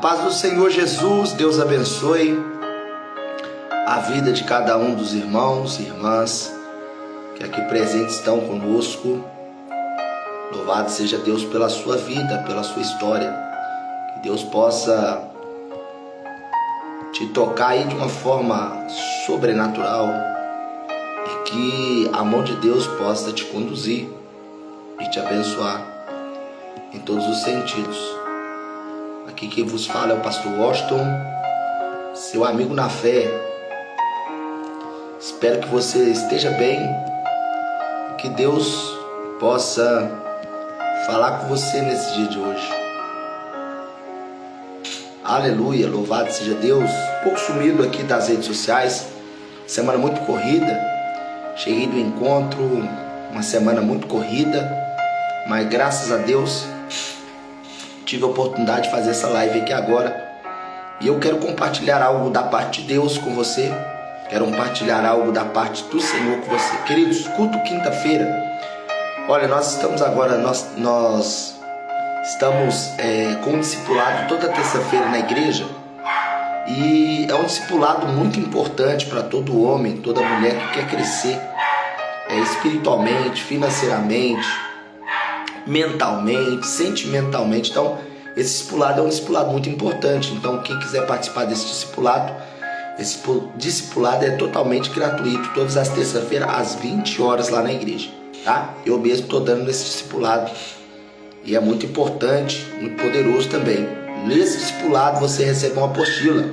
paz do Senhor Jesus, Deus abençoe a vida de cada um dos irmãos e irmãs que aqui presentes estão conosco. Louvado seja Deus pela sua vida, pela sua história. Que Deus possa te tocar aí de uma forma sobrenatural e que a mão de Deus possa te conduzir e te abençoar em todos os sentidos. Aqui quem vos fala é o pastor Washington, seu amigo na fé. Espero que você esteja bem e que Deus possa falar com você nesse dia de hoje. Aleluia, louvado seja Deus. Um pouco sumido aqui das redes sociais, semana muito corrida. Cheguei do encontro, uma semana muito corrida, mas graças a Deus tive a oportunidade de fazer essa live aqui agora. E eu quero compartilhar algo da parte de Deus com você. Quero compartilhar algo da parte do Senhor com você. Queridos, culto quinta-feira. Olha, nós estamos agora, nós estamos com um discipulado toda terça-feira na igreja. E é um discipulado muito importante para todo homem, toda mulher que quer crescer espiritualmente, financeiramente, mentalmente, sentimentalmente. Então, esse discipulado é um discipulado muito importante. Então, quem quiser participar desse discipulado, esse discipulado é totalmente gratuito, todas as terças-feiras, às 20 horas lá na igreja, tá? Eu mesmo estou dando esse discipulado e é muito importante, muito poderoso também. Nesse discipulado você recebe uma apostila.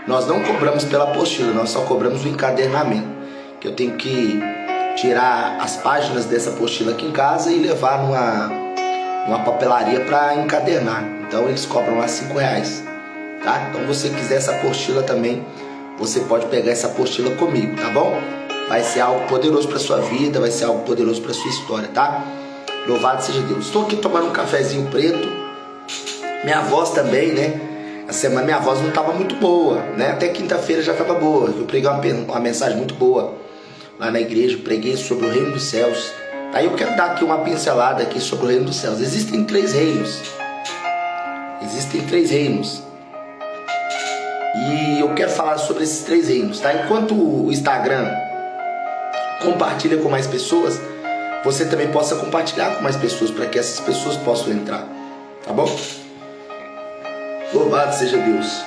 Nós não cobramos pela apostila, nós só cobramos o encadernamento, que eu tenho que tirar as páginas dessa apostila aqui em casa e levar numa papelaria para encadernar. Então eles cobram lá R$5, tá? Então se você quiser essa apostila também, você pode pegar essa apostila comigo, tá bom? Vai ser algo poderoso para sua vida, vai ser algo poderoso para sua história, tá? Louvado seja Deus. Estou aqui tomando um cafezinho preto. Minha voz também, né? Essa semana minha voz não estava muito boa, né? Até quinta-feira já estava boa. Eu preguei uma mensagem muito boa lá na igreja, preguei sobre o reino dos céus. Aí eu quero dar aqui uma pincelada aqui sobre o reino dos céus. Existem 3 reinos. Existem 3 reinos. E eu quero falar sobre esses 3 reinos, tá? Enquanto o Instagram compartilha com mais pessoas, você também possa compartilhar com mais pessoas, para que essas pessoas possam entrar, tá bom? Louvado seja Deus.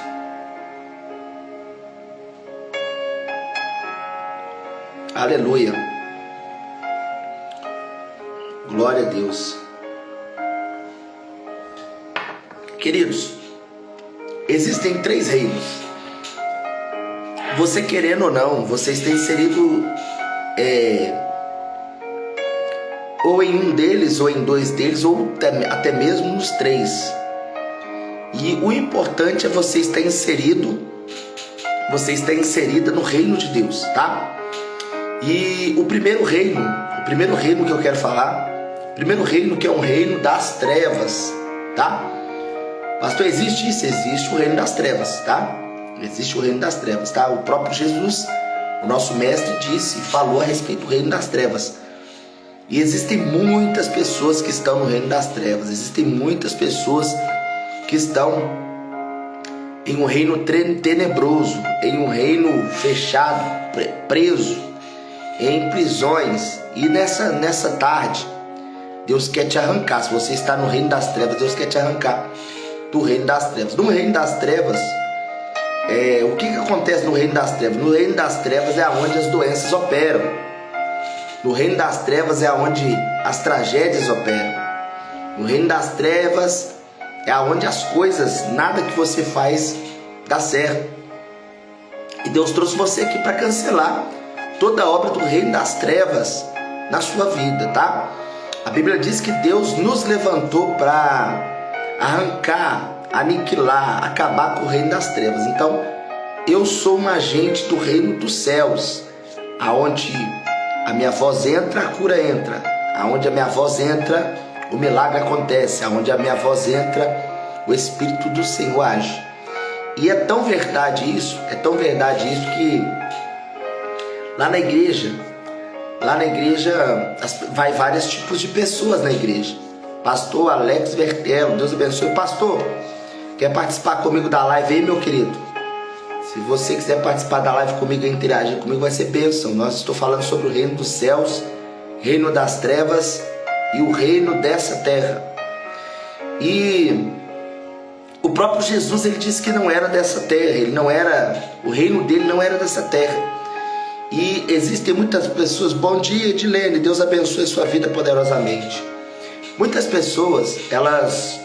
Aleluia. Glória a Deus. Queridos, existem 3 reinos. Você querendo ou não, você está inserido ou em um deles, ou em 2 deles, ou até mesmo nos 3. E o importante é você estar inserido, você está inserida no reino de Deus, tá? E o primeiro reino que eu quero falar, o primeiro reino que é um reino das trevas, tá? Pastor, existe isso? Existe o reino das trevas, tá? Existe o reino das trevas, tá? O próprio Jesus, o nosso mestre, disse e falou a respeito do reino das trevas. E existem muitas pessoas que estão no reino das trevas. Existem muitas pessoas que estão em um reino tenebroso, em um reino fechado, preso, em prisões. E nessa tarde, Deus quer te arrancar. Se você está no reino das trevas, Deus quer te arrancar do reino das trevas. No reino das trevas, o que acontece no reino das trevas? No reino das trevas é onde as doenças operam. No reino das trevas é onde as tragédias operam. No reino das trevas é onde as coisas, nada que você faz dá certo. E Deus trouxe você aqui para cancelar toda a obra do reino das trevas na sua vida, tá? A Bíblia diz que Deus nos levantou para arrancar, aniquilar, acabar com o reino das trevas. Então, eu sou um agente do reino dos céus, aonde a minha voz entra, a cura entra. Aonde a minha voz entra, o milagre acontece. Aonde a minha voz entra, o Espírito do Senhor age. E é tão verdade isso que lá na igreja vai vários tipos de pessoas na igreja. Pastor Alex Vertelo, Deus abençoe. Pastor, Quer participar comigo da live aí, meu querido? Se você quiser participar da live comigo e interagir comigo, vai ser bênção. Nós estou falando sobre o reino dos céus, reino das trevas e o reino dessa terra. E o próprio Jesus, ele disse que não era dessa terra, ele não era, o reino dele não era dessa terra. E existem muitas pessoas, bom dia Edilene, Deus abençoe sua vida poderosamente. Muitas pessoas, elas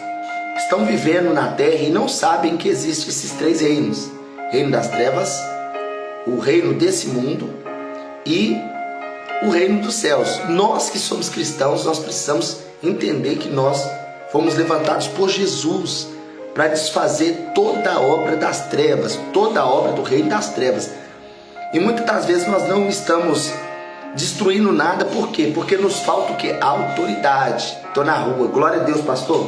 estão vivendo na terra e não sabem que existem esses três reinos: reino das trevas, o reino desse mundo e o reino dos céus. Nós que somos cristãos, nós precisamos entender que nós fomos levantados por Jesus para desfazer toda a obra das trevas, toda a obra do reino das trevas. E muitas das vezes nós não estamos destruindo nada, por quê? Porque nos falta o quê? A autoridade. Estou na rua, glória a Deus, pastor.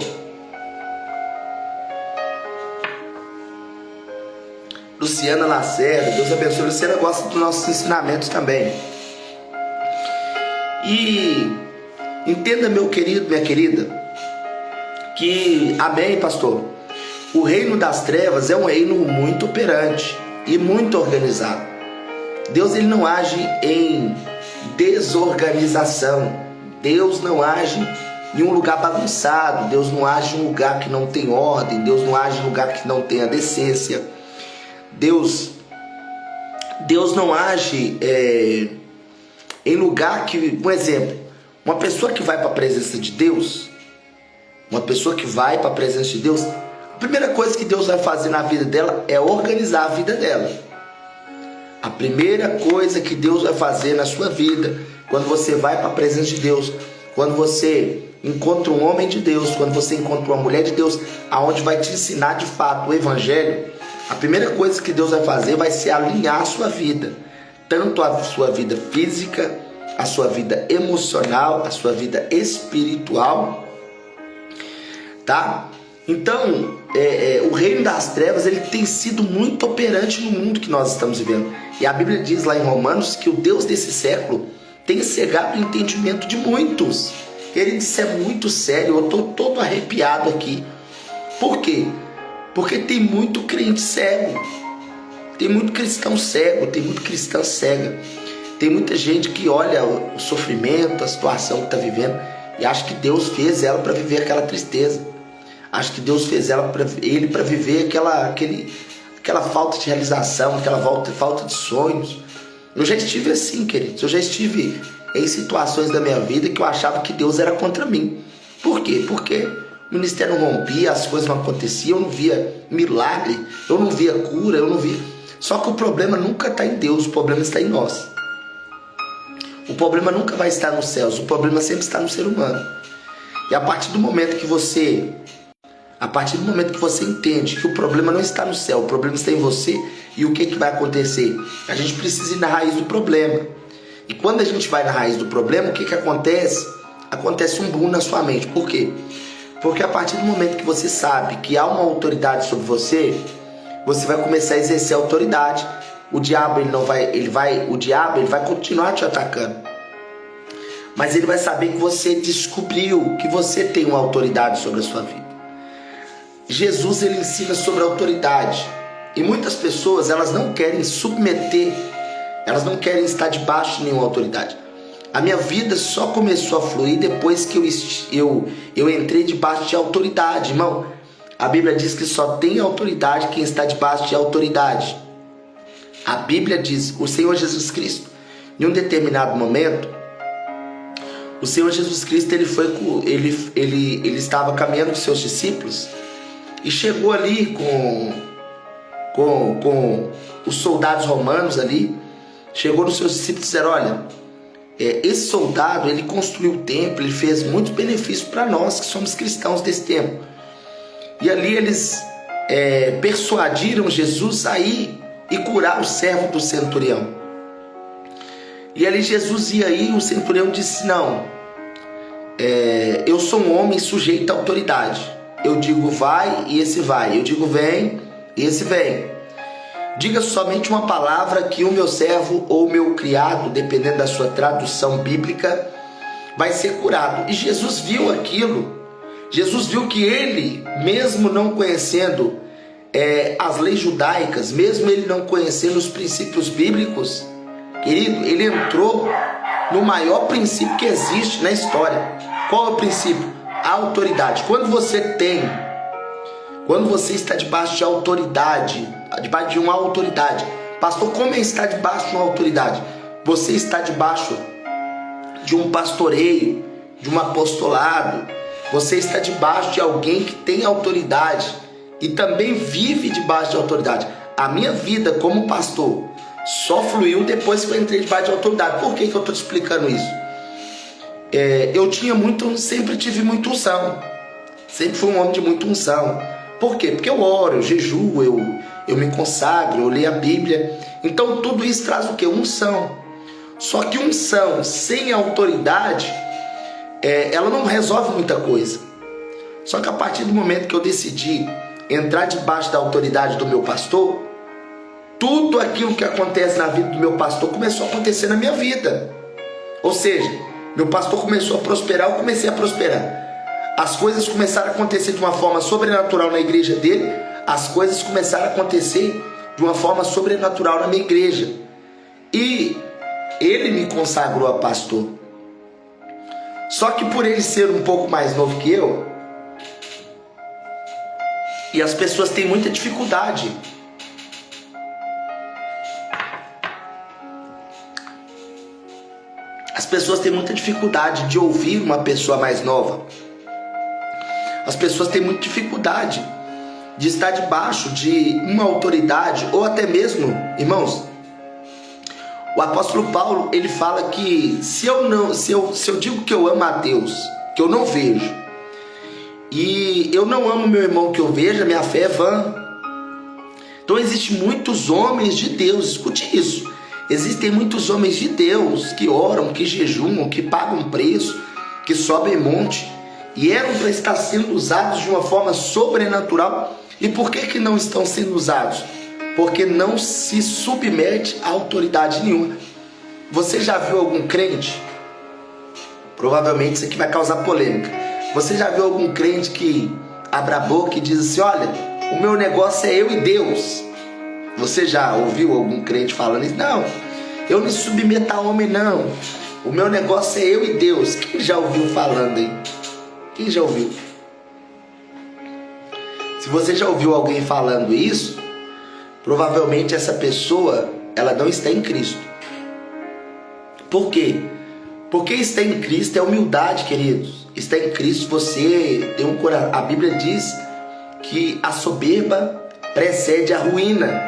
Luciana Lacerda, Deus abençoe. Luciana gosta dos nossos ensinamentos também. E entenda, meu querido, minha querida, que, amém, pastor, o reino das trevas é um reino muito operante e muito organizado. Deus, ele não age em desorganização. Deus não age em um lugar bagunçado. Deus não age em um lugar que não tem ordem. Deus não age em um lugar que não tenha decência. Deus não age em lugar que, um exemplo, uma pessoa que vai para a presença de Deus, a primeira coisa que Deus vai fazer na vida dela é organizar a vida dela. A primeira coisa que Deus vai fazer na sua vida, quando você vai para a presença de Deus, quando você encontra um homem de Deus, quando você encontra uma mulher de Deus, aonde vai te ensinar de fato o evangelho, a primeira coisa que Deus vai fazer vai ser alinhar a sua vida, tanto a sua vida física, a sua vida emocional, a sua vida espiritual, tá? Então, o reino das trevas, ele tem sido muito operante no mundo que nós estamos vivendo. E a Bíblia diz lá em Romanos que o Deus desse século tem cegado o entendimento de muitos. Ele disse, é muito sério, eu estou todo arrepiado aqui. Por quê? Porque tem muito crente cego, tem muito cristão cego, tem muito cristã cega. Tem muita gente que olha o sofrimento, a situação que está vivendo e acha que Deus fez ela para viver aquela tristeza. Acho que Deus fez ele para viver aquela falta de realização, aquela falta de sonhos. Eu já estive assim, queridos. Eu já estive em situações da minha vida que eu achava que Deus era contra mim. Por quê? Porque o ministério não rompia, as coisas não aconteciam, eu não via milagre, eu não via cura, eu não via. Só que o problema nunca está em Deus, o problema está em nós. O problema nunca vai estar nos céus, o problema sempre está no ser humano. E a partir do momento que você entende que o problema não está no céu, o problema está em você, e o que vai acontecer? A gente precisa ir na raiz do problema. E quando a gente vai na raiz do problema, o que acontece? Acontece um boom na sua mente. Por quê? Porque a partir do momento que você sabe que há uma autoridade sobre você, você vai começar a exercer a autoridade. O diabo ele vai continuar te atacando. Mas ele vai saber que você descobriu que você tem uma autoridade sobre a sua vida. Jesus, ele ensina sobre a autoridade. E muitas pessoas, elas não querem submeter, elas não querem estar debaixo de nenhuma autoridade. A minha vida só começou a fluir depois que eu entrei debaixo de autoridade, irmão. A Bíblia diz que só tem autoridade quem está debaixo de autoridade. A Bíblia diz, o Senhor Jesus Cristo, em um determinado momento, o Senhor Jesus Cristo, ele estava caminhando com seus discípulos e chegou ali com os soldados romanos ali, chegou nos seus discípulos e disseram, olha, esse soldado, ele construiu o templo, ele fez muitos benefícios para nós que somos cristãos desse tempo. E ali eles persuadiram Jesus a ir e curar o servo do centurião. E ali Jesus ia aí, o centurião disse, não, eu sou um homem sujeito à autoridade. Eu digo vai e esse vai, eu digo vem e esse vem. Diga somente uma palavra que o meu servo ou o meu criado, dependendo da sua tradução bíblica, vai ser curado. E Jesus viu aquilo. Jesus viu que ele, mesmo não conhecendo as leis judaicas, mesmo ele não conhecendo os princípios bíblicos, querido, ele entrou no maior princípio que existe na história. Qual é o princípio? A autoridade. Quando você está debaixo de autoridade, debaixo de uma autoridade, pastor, como é estar debaixo de uma autoridade? Você está debaixo de um pastoreio, de um apostolado, você está debaixo de alguém que tem autoridade e também vive debaixo de autoridade. A minha vida como pastor só fluiu depois que eu entrei debaixo de autoridade. Por que eu estou te explicando isso? Sempre tive muita unção. Sempre fui um homem de muita unção. Por quê? Porque eu oro, eu jejuo, eu me consagro, eu leio a Bíblia. Então tudo isso traz o quê? Unção. Só que unção sem autoridade, ela não resolve muita coisa. Só que a partir do momento que eu decidi entrar debaixo da autoridade do meu pastor, tudo aquilo que acontece na vida do meu pastor começou a acontecer na minha vida. Ou seja, meu pastor começou a prosperar, eu comecei a prosperar. As coisas começaram a acontecer de uma forma sobrenatural na igreja dele, as coisas começaram a acontecer de uma forma sobrenatural na minha igreja. E ele me consagrou a pastor. Só que por ele ser um pouco mais novo que eu, e as pessoas têm muita dificuldade. As pessoas têm muita dificuldade de ouvir uma pessoa mais nova. As pessoas têm muita dificuldade de estar debaixo de uma autoridade, ou até mesmo, irmãos, o apóstolo Paulo, ele fala que se eu digo que eu amo a Deus, que eu não vejo, e eu não amo meu irmão que eu vejo, a minha fé é vã. Então existem muitos homens de Deus, escute isso, existem muitos homens de Deus que oram, que jejuam, que pagam preço, que sobem monte, e eram para estar sendo usados de uma forma sobrenatural. E por que não estão sendo usados? Porque não se submete a autoridade nenhuma. Você já viu algum crente? Provavelmente isso aqui vai causar polêmica. Você já viu algum crente que abre a boca e diz assim: olha, o meu negócio é eu e Deus? Você já ouviu algum crente falando isso? Não, eu não submeto a homem não, o meu negócio é eu e Deus. Quem já ouviu falando aí? Quem já ouviu? Se você já ouviu alguém falando isso, provavelmente essa pessoa, ela não está em Cristo. Por quê? Porque estar em Cristo é humildade, queridos. Estar em Cristo, você tem um coração. A Bíblia diz que a soberba precede a ruína.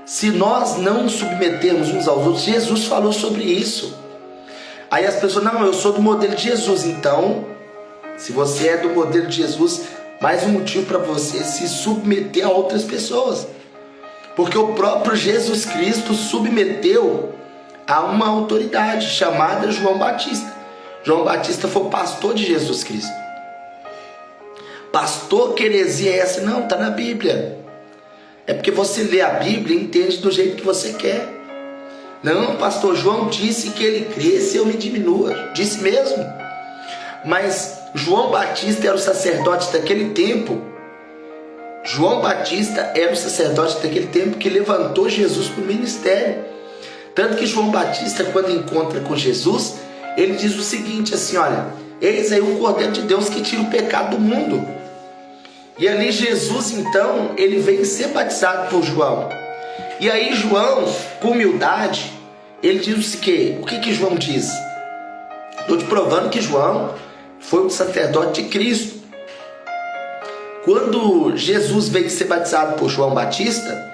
Se nós não submetermos uns aos outros, Jesus falou sobre isso. Aí as pessoas, não, eu sou do modelo de Jesus. Então, se você é do modelo de Jesus, mais um motivo para você se submeter a outras pessoas. Porque o próprio Jesus Cristo submeteu a uma autoridade chamada João Batista. João Batista foi o pastor de Jesus Cristo. Pastor, que heresia é essa? Não, está na Bíblia. É porque você lê a Bíblia e entende do jeito que você quer. Não, pastor, João disse que ele cresça e eu me diminua. Disse mesmo. Mas João Batista era o sacerdote daquele tempo. João Batista era o sacerdote daquele tempo que levantou Jesus para o ministério. Tanto que João Batista, quando encontra com Jesus, ele diz o seguinte, assim, olha, eis aí o Cordeiro de Deus que tira o pecado do mundo. E ali Jesus, então, ele vem ser batizado por João. E aí João, com humildade, ele diz o quê? O que João diz? Estou te provando que João foi o sacerdote de Cristo. Quando Jesus veio ser batizado por João Batista,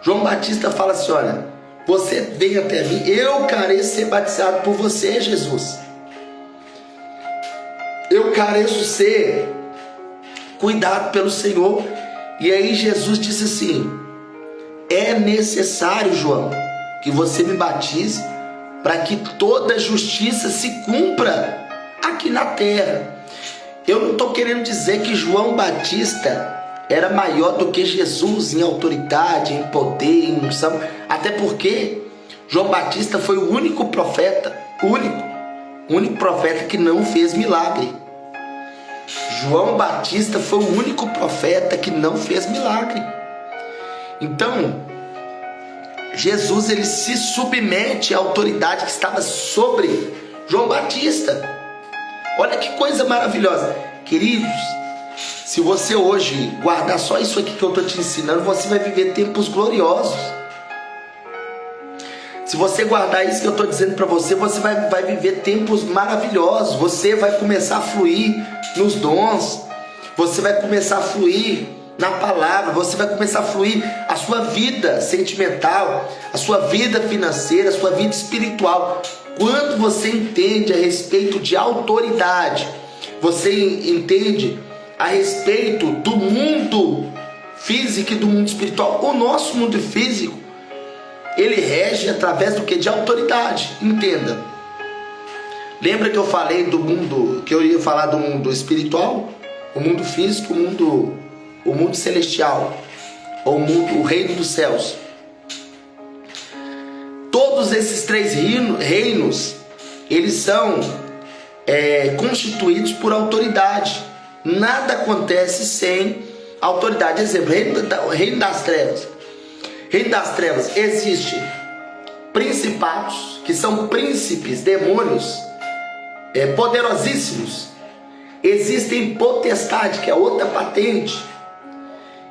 João Batista fala assim, olha, você vem até mim, eu careço ser batizado por você, Jesus. Eu careço ser cuidado pelo Senhor. E aí Jesus disse assim, é necessário, João, que você me batize para que toda justiça se cumpra aqui na terra. Eu não estou querendo dizer que João Batista era maior do que Jesus em autoridade, em poder, em unção. Até porque João Batista foi o único profeta, único profeta que não fez milagre. João Batista foi o único profeta que não fez milagre. Então, Jesus ele se submete à autoridade que estava sobre João Batista. Olha que coisa maravilhosa. Queridos, se você hoje guardar só isso aqui que eu estou te ensinando, você vai viver tempos gloriosos. Se você guardar isso que eu estou dizendo para você, você vai viver tempos maravilhosos. Você vai começar a fluir nos dons. Você vai começar a fluir na palavra. Você vai começar a fluir a sua vida sentimental, a sua vida financeira, a sua vida espiritual. Quando você entende a respeito de autoridade, você entende a respeito do mundo físico e do mundo espiritual. O nosso mundo físico, ele rege através do que? De autoridade. Entenda. Lembra que eu falei do mundo, que eu ia falar do mundo espiritual, o mundo físico, o mundo celestial, ou o reino dos céus. Todos esses três reinos, eles são constituídos por autoridade. Nada acontece sem autoridade. Exemplo, reino das trevas. Reino das trevas existe principados, que são príncipes, demônios poderosíssimos. Existem potestade, que é outra patente.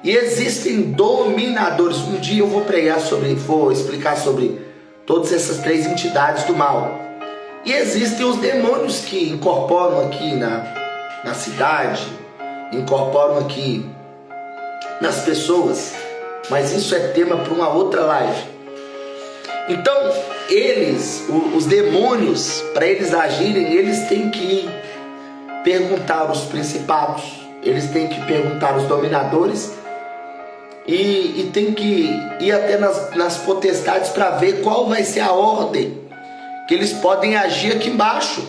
E existem dominadores. Um dia eu vou explicar sobre todas essas três entidades do mal. E existem os demônios que incorporam aqui na cidade, incorporam aqui nas pessoas. Mas isso é tema para uma outra live. Então, os demônios, para eles agirem, eles têm que perguntar aos principados, eles têm que perguntar aos dominadores e tem que ir até nas potestades para ver qual vai ser a ordem que eles podem agir aqui embaixo.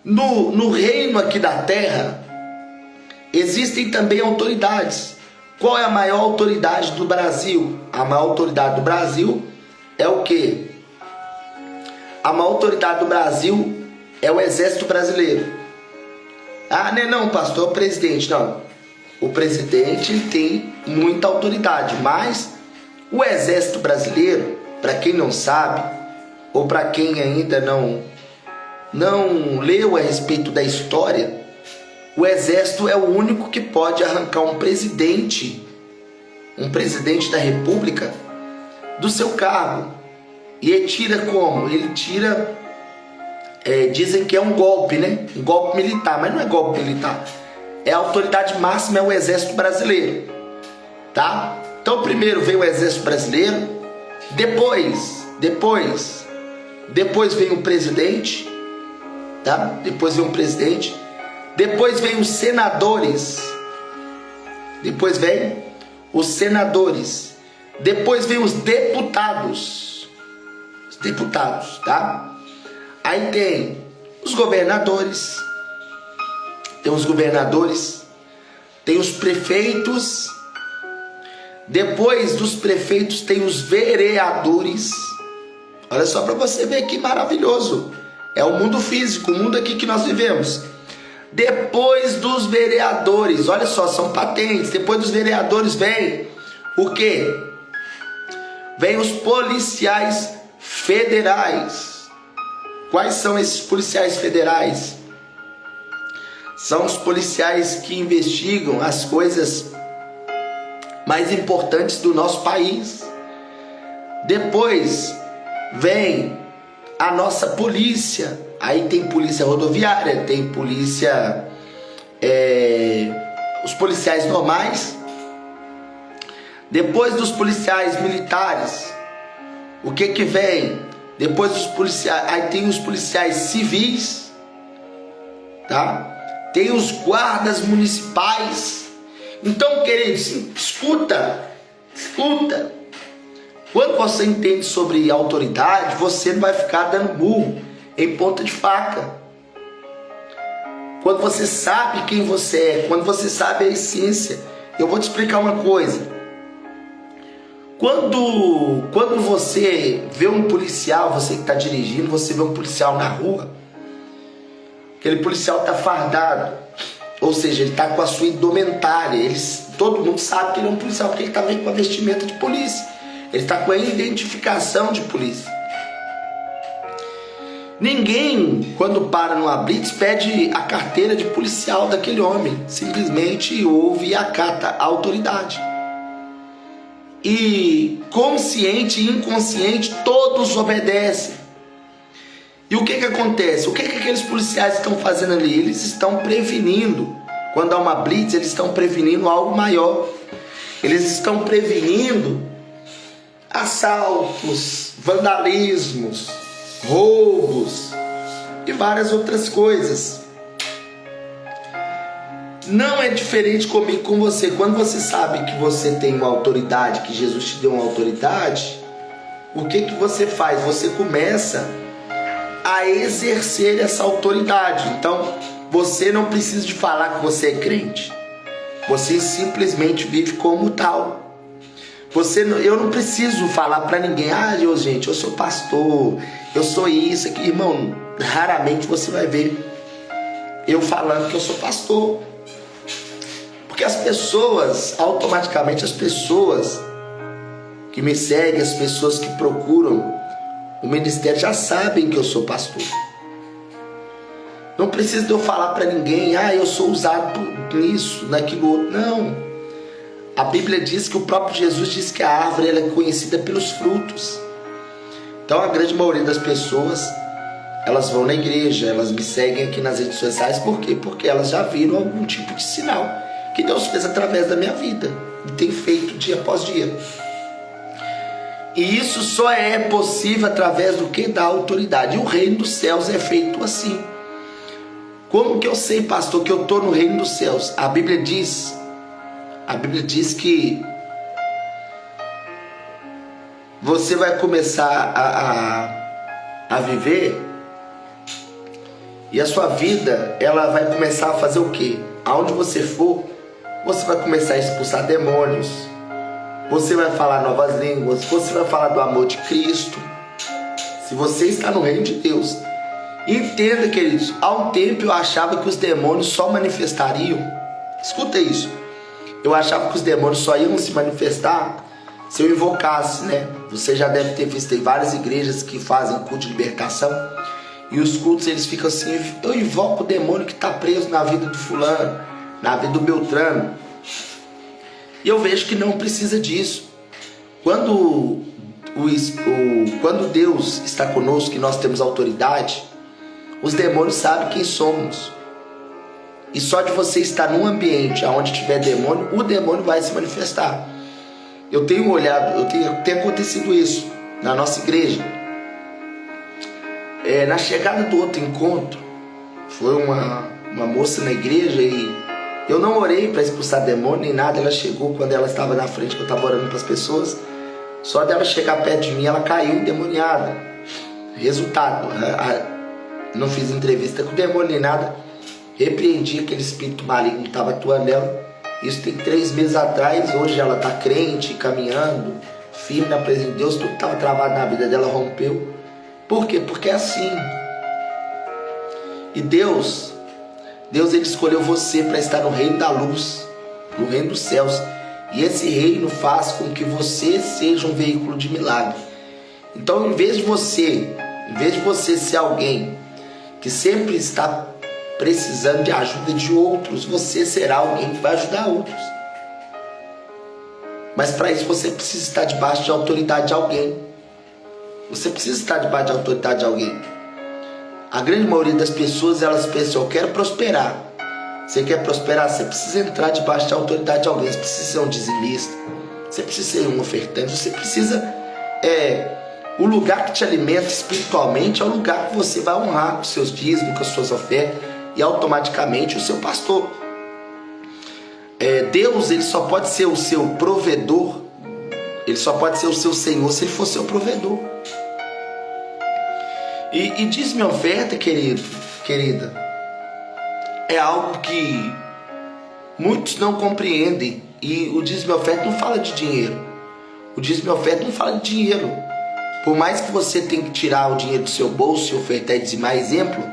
No reino aqui da terra, existem também autoridades. Qual é a maior autoridade do Brasil? A maior autoridade do Brasil é o quê? A maior autoridade do Brasil é o Exército Brasileiro. Ah, não, pastor, o presidente. Não. O presidente ele tem muita autoridade, mas o Exército Brasileiro, para quem não sabe, ou para quem ainda não leu a respeito da história, o exército é o único que pode arrancar um presidente da república do seu cargo. E ele tira como? Ele tira, dizem que é um golpe, né? Um golpe militar, mas não é golpe militar. A autoridade máxima é o exército brasileiro, tá? Então primeiro vem o exército brasileiro, depois vem o presidente, tá? Depois vem os senadores. Depois vem os deputados. Os deputados, tá? Aí tem os governadores. Tem os prefeitos. Depois dos prefeitos tem os vereadores. Olha só para você ver que maravilhoso. É o mundo físico, o mundo aqui que nós vivemos. Depois dos vereadores, olha só, são patentes. Depois dos vereadores vem o quê? Vem os policiais federais. Quais são esses policiais federais? São os policiais que investigam as coisas mais importantes do nosso país. Depois vem a nossa polícia. Aí tem polícia rodoviária, tem polícia, os policiais normais. Depois dos policiais militares, o que vem? Depois dos policiais, aí tem os policiais civis, tá? Tem os guardas municipais. Então, queridos, escuta. Quando você entende sobre autoridade, você não vai ficar dando burro em ponta de faca. Quando você sabe quem você é, quando você sabe a essência, eu vou te explicar uma coisa. Quando você vê um policial, você que está dirigindo, você vê um policial na rua, Aquele policial está fardado, ou seja, ele está com a sua indumentária. Todo mundo sabe que ele é um policial porque ele está com a vestimenta de polícia. Ele está com a identificação de polícia. Ninguém, quando para numa blitz, pede a carteira de policial daquele homem. Simplesmente ouve e acata a autoridade. E consciente e inconsciente, todos obedecem. E o que acontece? O que aqueles policiais estão fazendo ali? Eles estão prevenindo. Quando há uma blitz, eles estão prevenindo algo maior. Eles estão prevenindo assaltos, vandalismos, roubos e várias outras coisas. Não é diferente comigo, com você. Quando você sabe que você tem uma autoridade, que Jesus te deu uma autoridade, o que você faz? Você começa a exercer essa autoridade. Então, você não precisa de falar que você é crente. Você simplesmente vive como tal. Eu não preciso falar para ninguém, gente, eu sou pastor, eu sou isso aqui. Irmão, raramente você vai ver eu falando que eu sou pastor. Porque as pessoas, automaticamente as pessoas que me seguem, as pessoas que procuram o ministério já sabem que eu sou pastor. Não precisa de eu falar para ninguém, eu sou usado nisso, naquilo outro. Não. A Bíblia diz que o próprio Jesus diz que a árvore ela é conhecida pelos frutos. Então a grande maioria das pessoas, elas vão na igreja, elas me seguem aqui nas redes sociais. Por quê? Porque elas já viram algum tipo de sinal que Deus fez através da minha vida e tem feito dia após dia. E isso só é possível através do que? Da autoridade. E o reino dos céus é feito assim. Como que eu sei, pastor, que eu estou no reino dos céus? A Bíblia diz que você vai começar a viver e a sua vida, ela vai começar a fazer o quê? Aonde você for, você vai começar a expulsar demônios, você vai falar novas línguas, você vai falar do amor de Cristo. Se você está no reino de Deus, entenda, queridos, há um tempo eu achava que os demônios só manifestariam. Escuta isso. Eu achava que os demônios só iam se manifestar se eu invocasse, né? Você já deve ter visto, tem várias igrejas que fazem culto de libertação. E os cultos, eles ficam assim, eu invoco o demônio que está preso na vida do fulano, na vida do Beltrano. E eu vejo que não precisa disso. Quando Deus está conosco, que nós temos autoridade, os demônios sabem quem somos. E só de você estar num ambiente onde tiver demônio, o demônio vai se manifestar. Eu tenho olhado, tem acontecido isso na nossa igreja. Na chegada do outro encontro, foi uma moça na igreja e eu não orei para expulsar demônio nem nada. Ela chegou quando ela estava na frente, que eu estava orando para as pessoas. Só dela chegar perto de mim, ela caiu endemoniada. Resultado, não fiz entrevista com o demônio nem nada. Repreendi aquele espírito maligno que estava atuando nela. Isso tem 3 meses atrás. Hoje ela está crente, caminhando, firme na presença de Deus. Tudo que estava travado na vida dela rompeu. Por quê? Porque é assim. E Deus ele escolheu você para estar no reino da luz, no reino dos céus. E esse reino faz com que você seja um veículo de milagre. Então, em vez de você ser alguém que sempre está precisando de ajuda de outros, você será alguém que vai ajudar outros. Mas para isso você precisa estar debaixo de autoridade de alguém. Você precisa estar debaixo de autoridade de alguém. A grande maioria das pessoas, elas pensam, eu quero prosperar. Você quer prosperar? Você precisa entrar debaixo de autoridade de alguém. Você precisa ser um dizimista. Você precisa ser um ofertante. Você precisa... O lugar que te alimenta espiritualmente é o lugar que você vai honrar com os seus dízimos, com as suas ofertas. E automaticamente o seu pastor. Deus, ele só pode ser o seu provedor. Ele só pode ser o seu Senhor se ele for seu provedor. E dízimo e oferta, querida, é algo que muitos não compreendem. E o dízimo e oferta não fala de dinheiro. O dízimo e oferta não fala de dinheiro. Por mais que você tenha que tirar o dinheiro do seu bolso e ofertar e dizimar, exemplo,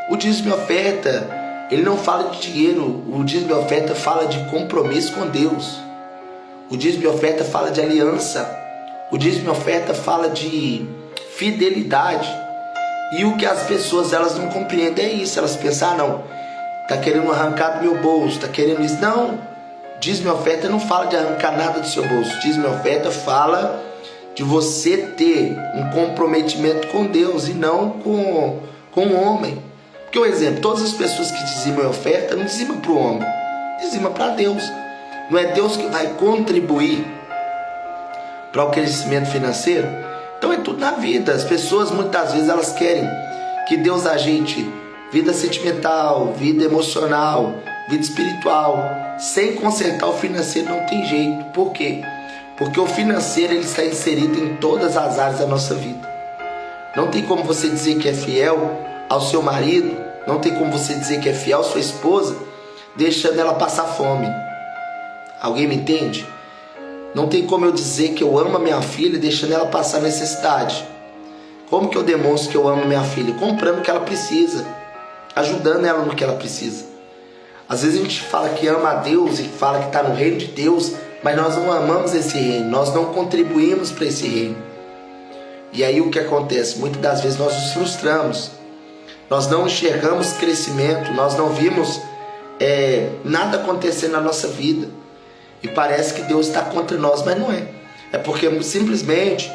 O dízimo e oferta, ele não fala de dinheiro. O dízimo e oferta fala de compromisso com Deus. O dízimo e oferta fala de aliança. O dízimo e oferta fala de fidelidade. E o que as pessoas elas não compreendem é isso. Elas pensam, não, tá querendo arrancar do meu bolso, tá querendo isso. Não, dízimo e oferta não fala de arrancar nada do seu bolso. Dízimo e oferta fala de você ter um comprometimento com Deus e não com o homem. Porque o exemplo, todas as pessoas que dizimam e oferta não dizimam para o homem, dizimam para Deus. Não é Deus que vai contribuir para o crescimento financeiro? Então é tudo na vida. As pessoas muitas vezes elas querem que Deus ajeite vida sentimental, vida emocional, vida espiritual. Sem consertar o financeiro não tem jeito. Por quê? Porque o financeiro ele está inserido em todas as áreas da nossa vida. Não tem como você dizer que é fiel ao seu marido, não tem como você dizer que é fiel à sua esposa, deixando ela passar fome. Alguém me entende? Não tem como eu dizer que eu amo a minha filha deixando ela passar necessidade. Como que eu demonstro que eu amo minha filha? Comprando o que ela precisa, ajudando ela no que ela precisa. Às vezes a gente fala que ama a Deus e fala que está no reino de Deus, mas nós não amamos esse reino, nós não contribuímos para esse reino. E aí o que acontece? Muitas das vezes nós nos frustramos, nós não enxergamos crescimento, nós não vimos nada acontecer na nossa vida. E parece que Deus está contra nós, mas não é. É porque simplesmente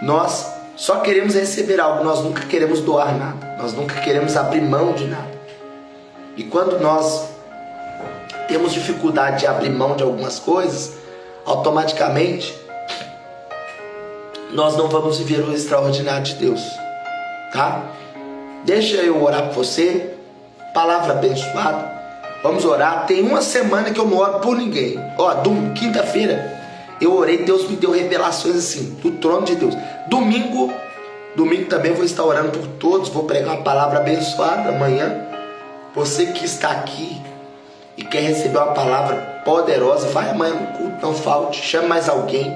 nós só queremos receber algo, nós nunca queremos doar nada, nós nunca queremos abrir mão de nada. E quando nós temos dificuldade de abrir mão de algumas coisas, automaticamente nós não vamos viver o extraordinário de Deus, tá? Deixa eu orar por você, palavra abençoada. Vamos orar. Tem uma semana que eu não oro por ninguém. Quinta-feira eu orei, Deus me deu revelações assim, do trono de Deus. Domingo também vou estar orando por todos, vou pregar uma palavra abençoada amanhã. Você que está aqui e quer receber uma palavra poderosa, vai amanhã no culto, não falte, chame mais alguém,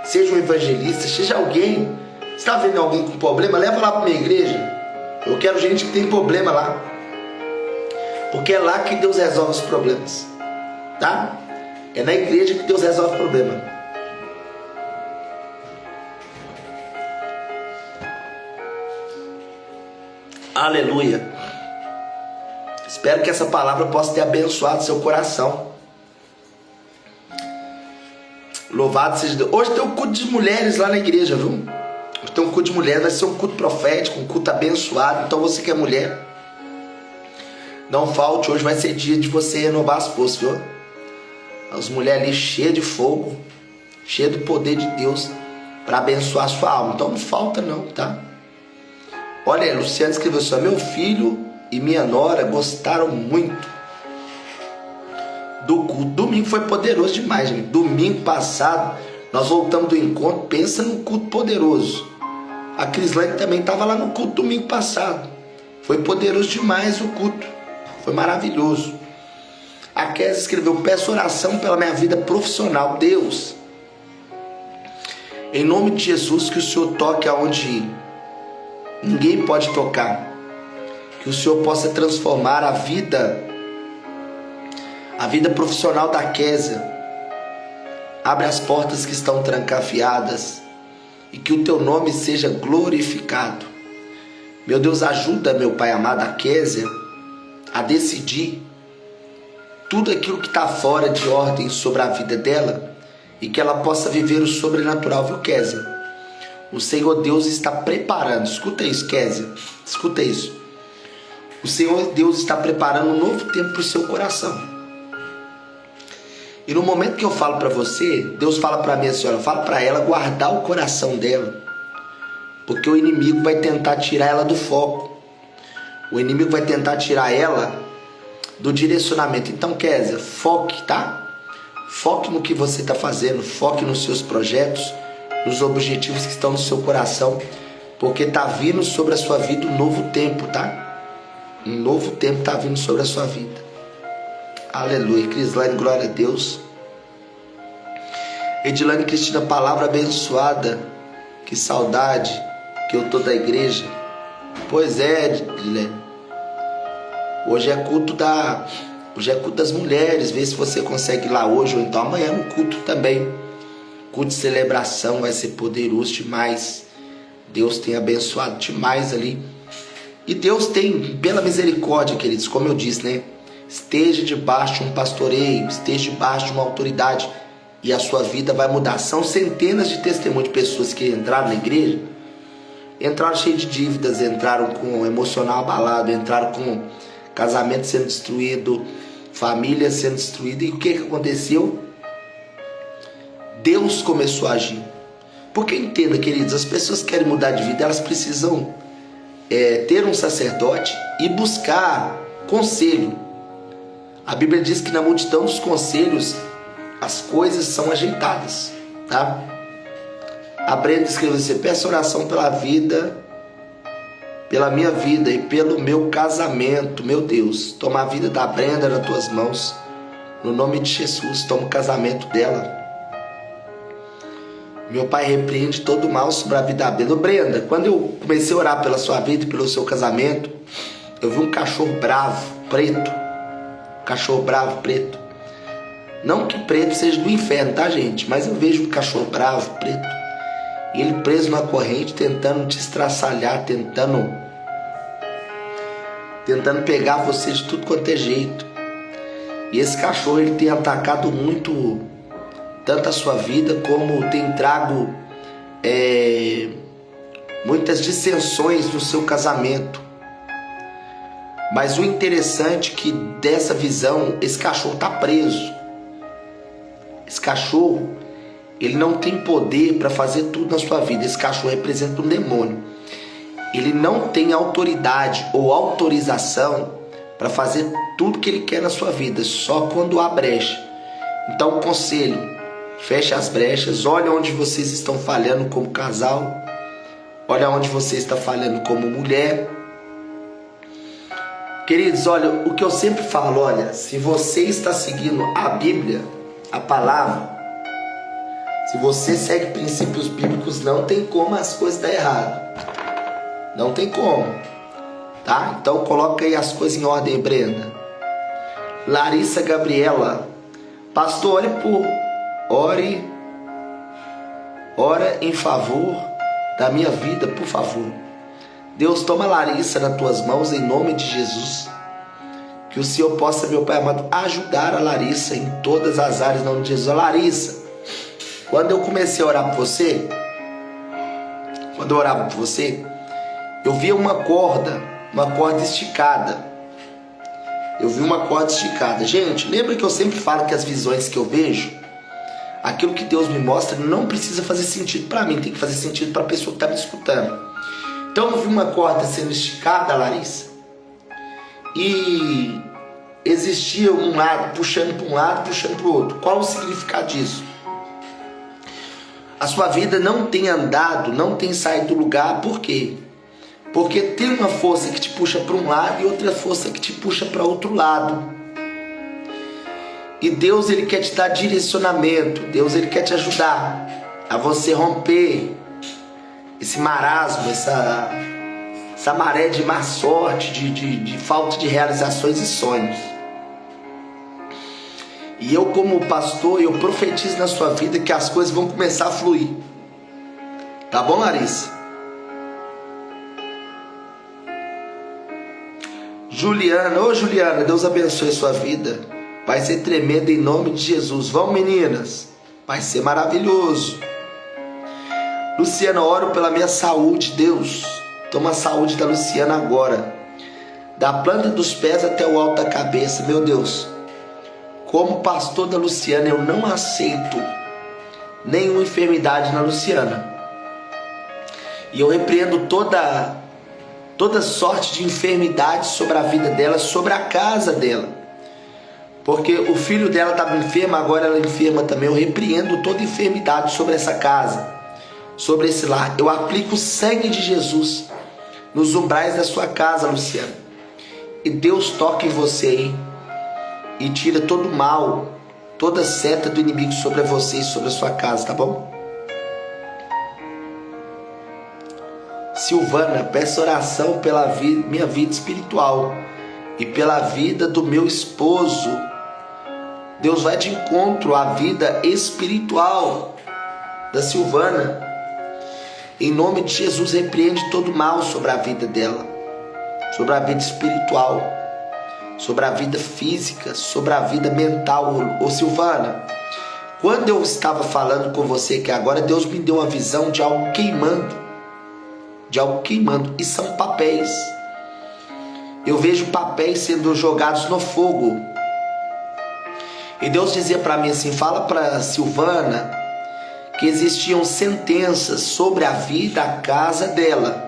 seja um evangelista, seja alguém. Você está vendo alguém com problema? Leva lá para minha igreja. Eu quero gente que tem problema lá, porque é lá que Deus resolve os problemas, tá? É na igreja que Deus resolve o problema. Aleluia. Espero que essa palavra possa ter abençoado seu coração. Louvado seja Deus. Hoje tem um culto de mulheres lá na igreja, viu? Hoje tem um culto de mulheres, vai ser um culto profético, um culto abençoado. Então você que é mulher, não falte, hoje vai ser dia de você renovar as forças, viu? As mulheres ali cheias de fogo, cheias do poder de Deus para abençoar a sua alma. Então não falta não, tá? Olha aí, Luciano escreveu assim: meu filho e minha nora gostaram muito do culto. Domingo foi poderoso demais, gente. Domingo passado nós voltamos do encontro. Pensa num culto poderoso. A Crislane também estava lá no culto domingo passado. Foi poderoso demais o culto. Foi maravilhoso. A Kézia escreveu: peço oração pela minha vida profissional. Deus, em nome de Jesus, que o Senhor toque aonde ninguém pode tocar. Que o Senhor possa transformar a vida profissional da Kézia. Abre as portas que estão trancafiadas e que o teu nome seja glorificado. Meu Deus, ajuda, meu Pai amado, a Kézia a decidir tudo aquilo que está fora de ordem sobre a vida dela e que ela possa viver o sobrenatural, viu, Kézia? O Senhor Deus está preparando, escuta isso, Kézia, escuta isso. O Senhor Deus está preparando um novo tempo para o seu coração. E no momento que eu falo para você, Deus fala para mim assim: olha, fala para ela guardar o coração dela, porque o inimigo vai tentar tirar ela do foco. O inimigo vai tentar tirar ela do direcionamento. Então, Kézia, foque, tá? Foque no que você está fazendo, foque nos seus projetos, nos objetivos que estão no seu coração, porque está vindo sobre a sua vida um novo tempo, tá? Um novo tempo está vindo sobre a sua vida. Aleluia. Crislane, glória a Deus. Edilane Cristina, palavra abençoada. Que saudade que eu tô da igreja. Pois é, Edilane. Hoje é culto das mulheres. Vê se você consegue ir lá hoje ou então amanhã no culto também. Culto de celebração vai ser poderoso demais. Deus tem abençoado demais ali. E Deus tem, pela misericórdia, queridos, como eu disse, né? Esteja debaixo de um pastoreio, esteja debaixo de uma autoridade e a sua vida vai mudar. São centenas de testemunhos de pessoas que entraram na igreja, entraram cheios de dívidas, entraram com o emocional abalado, entraram com casamento sendo destruído, família sendo destruída. E o que aconteceu? Deus começou a agir. Porque entenda, queridos, as pessoas que querem mudar de vida, elas precisam ter um sacerdote e buscar conselho. A Bíblia diz que na multidão dos conselhos as coisas são ajeitadas, tá? A Brenda escreveu assim: peço oração pela vida, pela minha vida e pelo meu casamento. Meu Deus, toma a vida da Brenda nas tuas mãos, no nome de Jesus. Toma o casamento dela. Meu Pai repreende todo mal sobre a vida da Brenda. Brenda, quando eu comecei a orar pela sua vida e pelo seu casamento, eu vi um cachorro bravo, preto. Cachorro bravo, preto. Não que preto seja do inferno, tá, gente? Mas eu vejo um cachorro bravo, preto. E ele preso numa corrente, tentando te estraçalhar, tentando pegar você de tudo quanto é jeito. E esse cachorro, ele tem atacado muito, tanto a sua vida, como tem trago muitas dissensões no seu casamento. Mas o interessante é que dessa visão, esse cachorro está preso. Esse cachorro, ele não tem poder para fazer tudo na sua vida. Esse cachorro representa um demônio. Ele não tem autoridade ou autorização para fazer tudo que ele quer na sua vida, só quando há brecha. Então, conselho, feche as brechas, olha onde vocês estão falhando como casal, olha onde você está falhando como mulher. Queridos, olha, o que eu sempre falo, olha, se você está seguindo a Bíblia, a palavra, se você segue princípios bíblicos, não tem como as coisas dar errado. Não tem como, tá? Então coloca aí as coisas em ordem, Brenda. Larissa Gabriela, pastor, ora em favor da minha vida, por favor. Deus, toma a Larissa nas tuas mãos em nome de Jesus. Que o Senhor possa, meu Pai amado, ajudar a Larissa em todas as áreas em nome de Jesus. Larissa, quando eu comecei a orar por você, eu via uma corda esticada. Gente, lembra que eu sempre falo que as visões que eu vejo, aquilo que Deus me mostra, não precisa fazer sentido para mim, tem que fazer sentido para a pessoa que está me escutando. Então eu vi uma corda sendo esticada, Larissa, e existia um lado puxando para um lado, puxando para o outro. Qual o significado disso? A sua vida não tem andado, não tem saído do lugar. Por quê? Porque tem uma força que te puxa para um lado e outra força que te puxa para outro lado. E Deus, ele quer te dar direcionamento. Deus, ele quer te ajudar a você romper esse marasmo, essa maré de má sorte, de falta de realizações e sonhos. E eu, como pastor, eu profetizo na sua vida que as coisas vão começar a fluir. Tá bom, Larissa? Juliana, Deus abençoe a sua vida. Vai ser tremendo em nome de Jesus. Vão, meninas, vai ser maravilhoso. Luciana, oro pela minha saúde, Deus. Toma a saúde da Luciana agora, da planta dos pés até o alto da cabeça. Meu Deus, como pastor da Luciana, eu não aceito nenhuma enfermidade na Luciana. E eu repreendo toda sorte de enfermidade sobre a vida dela, sobre a casa dela. Porque o filho dela estava enfermo, agora ela é enferma também. Eu repreendo toda enfermidade sobre essa casa, sobre esse lar. Eu aplico o sangue de Jesus nos umbrais da sua casa, Luciana. E Deus toca em você aí e tira todo o mal, toda seta do inimigo sobre você e sobre a sua casa, tá bom? Silvana, peço oração pela minha vida espiritual e e pela vida do meu esposo. Deus vai de encontro à vida espiritual da Silvana. Em nome de Jesus, repreende todo mal sobre a vida dela, sobre a vida espiritual, sobre a vida física, sobre a vida mental. Ô Silvana, quando eu estava falando com você que agora Deus me deu uma visão de algo queimando, e são papéis. Eu vejo papéis sendo jogados no fogo. E Deus dizia para mim assim: fala para Silvana que existiam sentenças sobre a vida, a casa dela,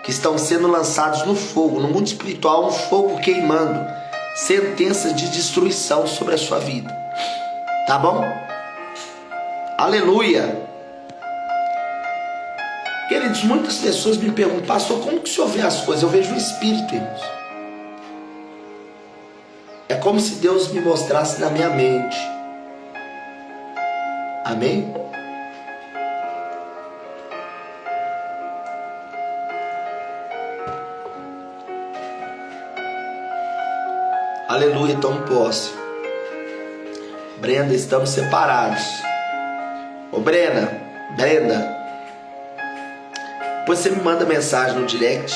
que estão sendo lançados no fogo, no mundo espiritual, um fogo queimando, sentenças de destruição sobre a sua vida. Tá bom? Aleluia! Queridos, muitas pessoas me perguntam: pastor, como que o senhor vê as coisas? Eu vejo o Espírito, irmãos. É como se Deus me mostrasse na minha mente. Amém? Aleluia, tome posse. Brenda, estamos separados. Ô Brenda, depois você me manda mensagem no direct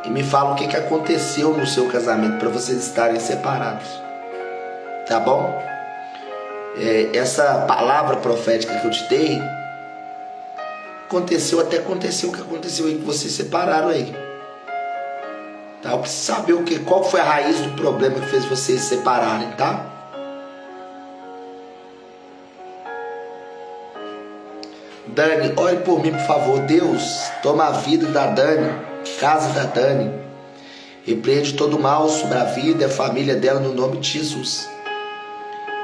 e me fala o que aconteceu no seu casamento para vocês estarem separados. Tá bom? Essa palavra profética que eu te dei aconteceu o que aconteceu aí, que vocês separaram aí. Tá? Eu preciso saber qual foi a raiz do problema que fez vocês se separarem, tá? Dani, ore por mim, por favor. Deus, toma a vida da Dani, casa da Dani. Repreende todo mal sobre a vida e a família dela no nome de Jesus.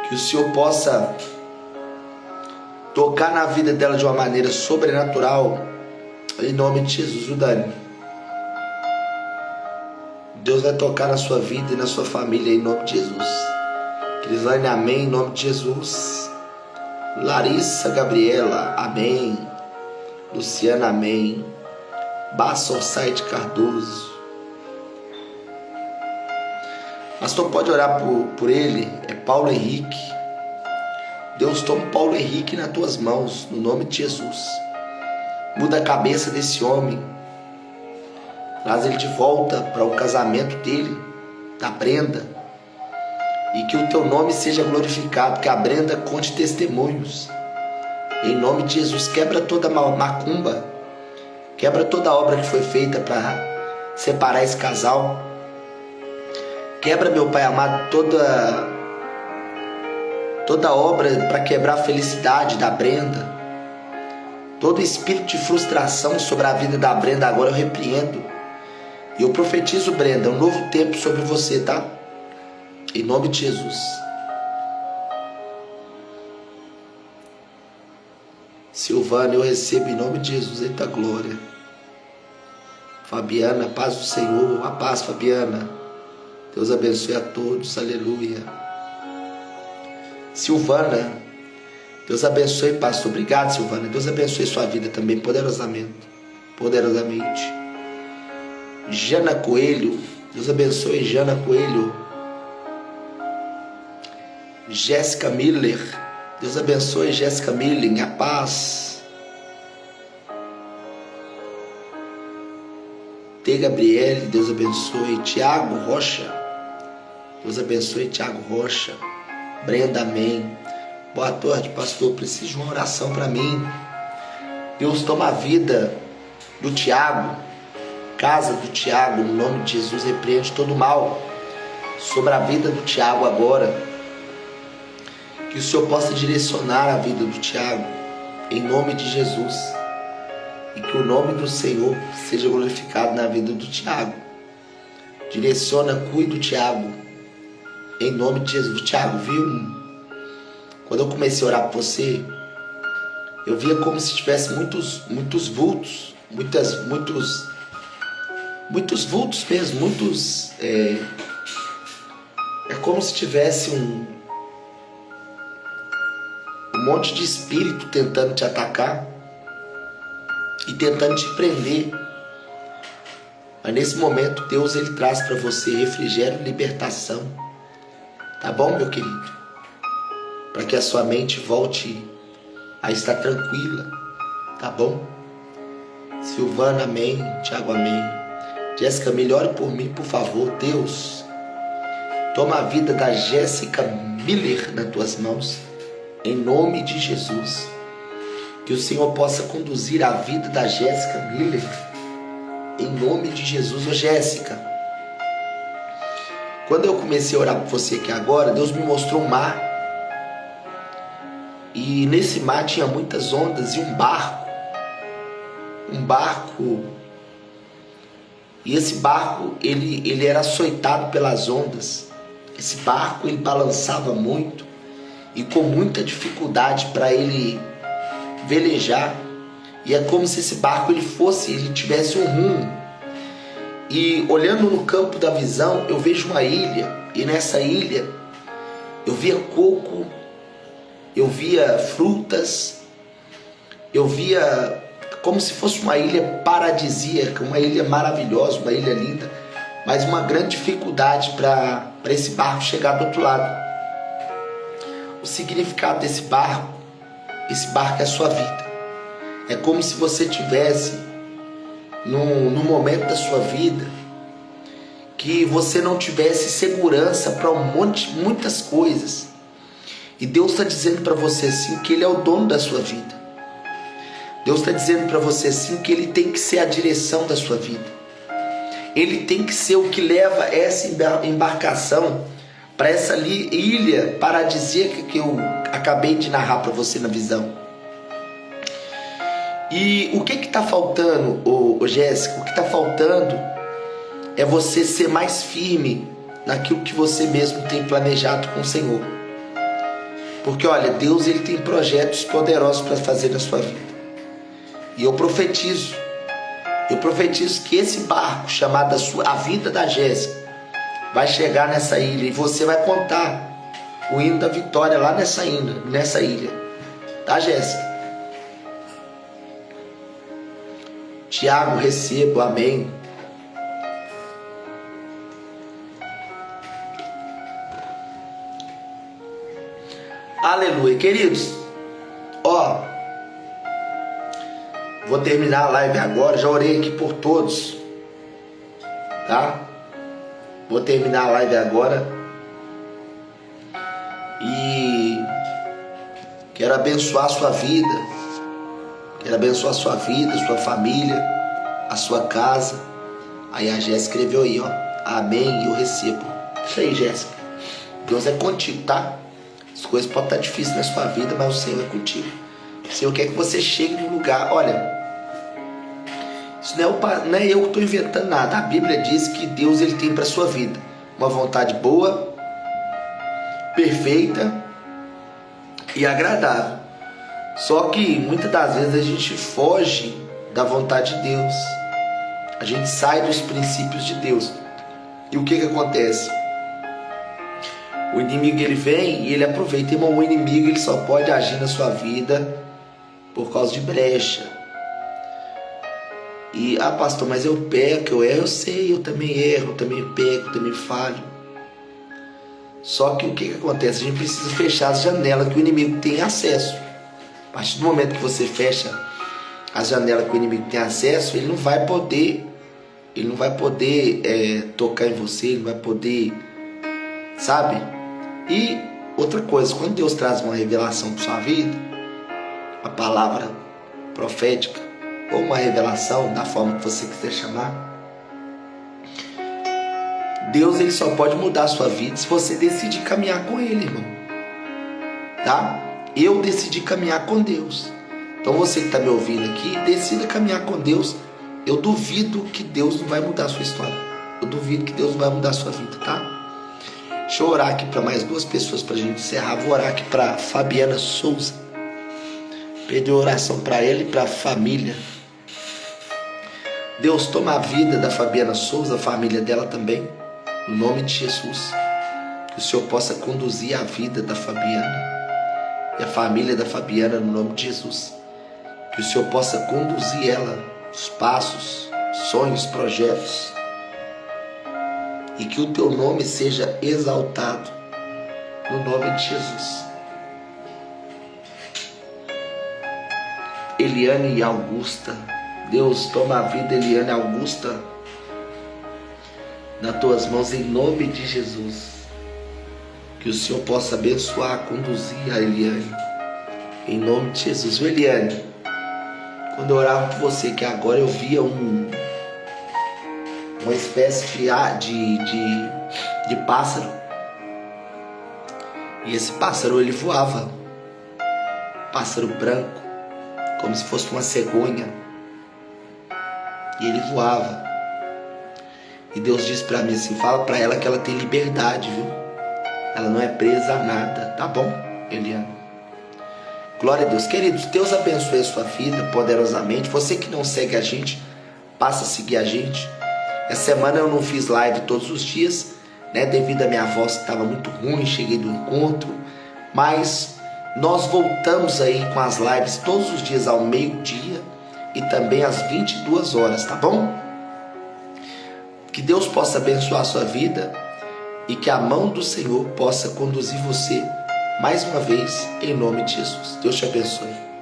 Que o Senhor possa tocar na vida dela de uma maneira sobrenatural, em nome de Jesus, viu, Dani? Deus vai tocar na sua vida e na sua família, em nome de Jesus. Crislane, amém, em nome de Jesus. Larissa Gabriela, amém. Luciana, amém. Bassorside Cardoso. Pastor, pode orar por ele? É Paulo Henrique. Deus, toma Paulo Henrique nas tuas mãos, no nome de Jesus. Muda a cabeça desse homem. Traz ele de volta para o casamento dele, da Brenda. E que o teu nome seja glorificado, que a Brenda conte testemunhos. Em nome de Jesus, quebra toda macumba, quebra toda obra que foi feita para separar esse casal. Quebra, meu Pai amado, toda obra para quebrar a felicidade da Brenda. Todo espírito de frustração sobre a vida da Brenda agora eu repreendo. E eu profetizo, Brenda, um novo tempo sobre você, tá? Em nome de Jesus. Silvana, eu recebo em nome de Jesus, eita glória. Fabiana, paz do Senhor, a paz, Fabiana. Deus abençoe a todos, aleluia. Silvana, Deus abençoe, pastor. Obrigado, Silvana. Deus abençoe sua vida também, poderosamente. Jana Coelho, Deus abençoe, Jana Coelho. Jéssica Miller, Deus abençoe, Jéssica Miller, a paz. T. Gabriele, Deus abençoe. Tiago Rocha, Deus abençoe, Tiago Rocha. Brenda, amém. Boa tarde, pastor, preciso de uma oração para mim. Deus, toma a vida do Tiago, casa do Tiago, no nome de Jesus, repreende todo mal sobre a vida do Tiago agora. Que o Senhor possa direcionar a vida do Tiago, em nome de Jesus. E que o nome do Senhor seja glorificado na vida do Tiago. Direciona, cuida do Tiago, em nome de Jesus. Tiago, viu? Quando eu comecei a orar por você, eu via como se tivesse muitos vultos, muitos vultos mesmo, é como se tivesse um monte de espírito tentando te atacar e tentando te prender. Mas nesse momento Deus ele traz para você refrigério e libertação. Tá bom, meu querido? Para que a sua mente volte a estar tranquila. Tá bom? Silvana, amém. Tiago, amém. Jéssica, melhore por mim, por favor. Deus, toma a vida da Jéssica Miller nas tuas mãos. Em nome de Jesus. Que o Senhor possa conduzir a vida da Jéssica Miller. Em nome de Jesus. Ô Jéssica, quando eu comecei a orar por você aqui agora, Deus me mostrou um mar. E nesse mar tinha muitas ondas e um barco. E esse barco, ele era açoitado pelas ondas. Esse barco, ele balançava muito e com muita dificuldade para ele velejar. E é como se esse barco ele tivesse um rumo. E olhando no campo da visão, eu vejo uma ilha. E nessa ilha, eu via coco, eu via frutas, eu via como se fosse uma ilha paradisíaca, uma ilha maravilhosa, uma ilha linda, mas uma grande dificuldade para esse barco chegar do outro lado. O significado desse barco, esse barco é a sua vida. É como se você tivesse num momento da sua vida que você não tivesse segurança para muitas coisas. E Deus está dizendo para você assim que Ele é o dono da sua vida. Deus está dizendo para você assim que Ele tem que ser a direção da sua vida. Ele tem que ser o que leva essa embarcação para essa ilha paradisíaca que eu acabei de narrar para você na visão. E o que está faltando, Jéssica? O que está faltando é você ser mais firme naquilo que você mesmo tem planejado com o Senhor. Porque olha, Deus ele tem projetos poderosos para fazer na sua vida. E eu profetizo que esse barco chamado a vida da Jéssica vai chegar nessa ilha e você vai contar o hino da vitória lá nessa ilha. Tá, Jéssica? Tiago, recebo, amém. Aleluia, queridos. Vou terminar a live agora. Já orei aqui por todos, tá? Vou terminar a live agora e quero abençoar a sua vida. Quero abençoar a sua vida, sua família, a sua casa. Aí a Jéssica escreveu aí, amém, eu recebo. Isso aí, Jéssica. Deus é contigo, tá? As coisas podem estar difíceis na sua vida, mas o Senhor é contigo. O Senhor quer que você chegue no lugar. Olha, isso não é eu que estou inventando nada. A Bíblia diz que Deus ele tem para a sua vida uma vontade boa, perfeita e agradável. Só que muitas das vezes a gente foge da vontade de Deus. A gente sai dos princípios de Deus. E o que acontece? O inimigo ele vem e ele aproveita. Irmão, o inimigo ele só pode agir na sua vida por causa de brecha. E, pastor, mas eu peco, eu erro, eu sei, eu também erro, eu também peco, eu também falho. Só que o que acontece? A gente precisa fechar as janelas que o inimigo tem acesso. A partir do momento que você fecha as janelas que o inimigo tem acesso, ele não vai poder tocar em você, ele não vai poder, sabe? E outra coisa, quando Deus traz uma revelação para sua vida, a palavra profética, ou uma revelação, da forma que você quiser chamar, Deus ele só pode mudar a sua vida se você decidir caminhar com Ele, irmão. Tá? Eu decidi caminhar com Deus. Então você que está me ouvindo aqui, decida caminhar com Deus. Eu duvido que Deus não vai mudar a sua história. Eu duvido que Deus não vai mudar a sua vida, tá? Deixa eu orar aqui para mais duas pessoas para a gente encerrar. Vou orar aqui para Fabiana Souza. Pedir oração para ela e para a família. Deus, toma a vida da Fabiana Souza, a família dela também, no nome de Jesus. Que o Senhor possa conduzir a vida da Fabiana e a família da Fabiana no nome de Jesus. Que o Senhor possa conduzir ela, os passos, sonhos, projetos, e que o teu nome seja exaltado no nome de Jesus. Eliane e Augusta, Deus, toma a vida Eliane e Augusta nas tuas mãos em nome de Jesus. Que o Senhor possa abençoar, conduzir a Eliane em nome de Jesus. Eliane, quando eu orava por você, que agora eu via uma espécie de pássaro, e esse pássaro ele voava, pássaro branco, como se fosse uma cegonha, e ele voava. E Deus disse para mim assim: fala para ela que ela tem liberdade, viu? Ela não é presa a nada, tá bom, Eliane? Glória a Deus. Queridos, Deus abençoe a sua vida poderosamente. Você que não segue a gente, passa a seguir a gente. Essa semana eu não fiz live todos os dias, né? Devido à minha voz que estava muito ruim, cheguei do encontro. Mas nós voltamos aí com as lives todos os dias ao meio-dia e também às 22 horas, tá bom? Que Deus possa abençoar a sua vida e que a mão do Senhor possa conduzir você mais uma vez, em nome de Jesus. Deus te abençoe.